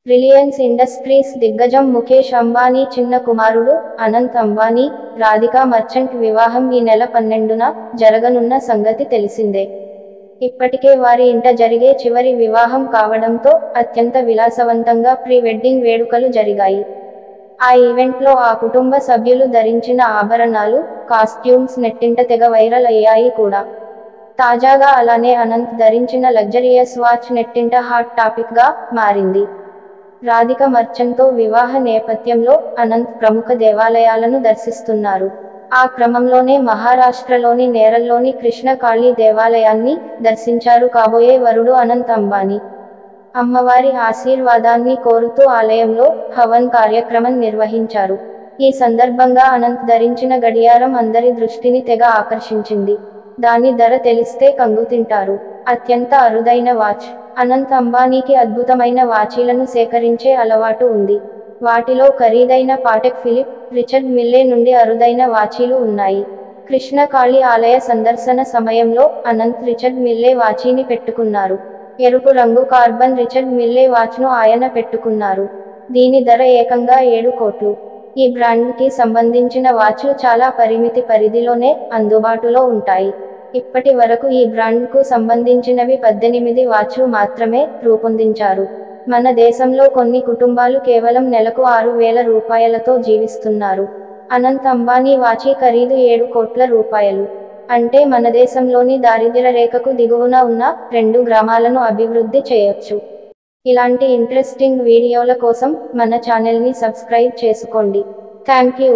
Reliance industries దిగ్గజం ముఖేష్ అంబానీ చిన్న కుమారుడు అనంత్ అంబానీ, రాధికా మర్చెంట్ వివాహం ఈ నెల 12న జరగనున్న సంగతి తెలిసిందే. ఇప్పటికే వారి ఇంట జరిగే చివరి వివాహం కావడంతో అత్యంత విలాసవంతంగా ప్రీ వెడ్డింగ్ వేడుకలు జరిగాయి. ఆ ఈవెంట్లో ఆ కుటుంబ సభ్యులు ధరించిన ఆభరణాలు, కాస్ట్యూమ్స్ నెట్టింట తెగ వైరల్ అయ్యాయి కూడా. తాజాగా అలానే అనంత్ ధరించిన లగ్జరియస్ వాచ్ నెట్టింట హాట్ టాపిక్గా మారింది. రాధిక మర్చెంట్తో వివాహ నేపథ్యంలో అనంత్ ప్రముఖ దేవాలయాలను దర్శిస్తున్నారు. ఆ క్రమంలోనే మహారాష్ట్రలోని నేరల్లోని కృష్ణ కాళీ దేవాలయాన్ని దర్శించారు కాబోయే వరుడు అనంత్ అంబానీ. అమ్మవారి ఆశీర్వాదాన్ని కోరుతూ ఆలయంలో హవన్ కార్యక్రమం నిర్వహించారు. ఈ సందర్భంగా అనంత్ ధరించిన గడియారం అందరి దృష్టిని తెగ ఆకర్షించింది. దాని ధర తెలిస్తే కంగుతింటారు. అత్యంత అరుదైన వాచ్. అనంత్ అంబానీకి అద్భుతమైన వాచీలను సేకరించే అలవాటు ఉంది. వాటిలో ఖరీదైన పాటెక్ ఫిలిప్, రిచర్డ్ మిల్లే నుండి అరుదైన వాచీలు ఉన్నాయి. కృష్ణ కాళీ ఆలయ సందర్శన సమయంలో అనంత్ రిచర్డ్ మిల్లే వాచీని పెట్టుకున్నారు. ఎరుపు రంగు కార్బన్ రిచర్డ్ మిల్లే వాచ్ను ఆయన పెట్టుకున్నారు. దీని ధర ఏకంగా 7 కోట్లు. ఈ బ్రాండ్కి సంబంధించిన వాచ్లు చాలా పరిమితి పరిధిలోనే అందుబాటులో ఉంటాయి. ఇప్పటి వరకు ఈ బ్రాండ్కు సంబంధించినవి 18 వాచ్లు మాత్రమే రూపొందించారు. మన దేశంలో కొన్ని కుటుంబాలు కేవలం నెలకు 6,000 రూపాయలతో జీవిస్తున్నారు. అనంత్ అంబానీ వాచీ ఖరీదు 7 కోట్ల రూపాయలు. అంటే మన దేశంలోని దారిద్ర్య రేఖకు దిగువన ఉన్న 2 గ్రామాలను అభివృద్ధి చేయొచ్చు. ఇలాంటి ఇంట్రెస్టింగ్ వీడియోల కోసం మన ఛానల్ని సబ్స్క్రైబ్ చేసుకోండి. Thank you.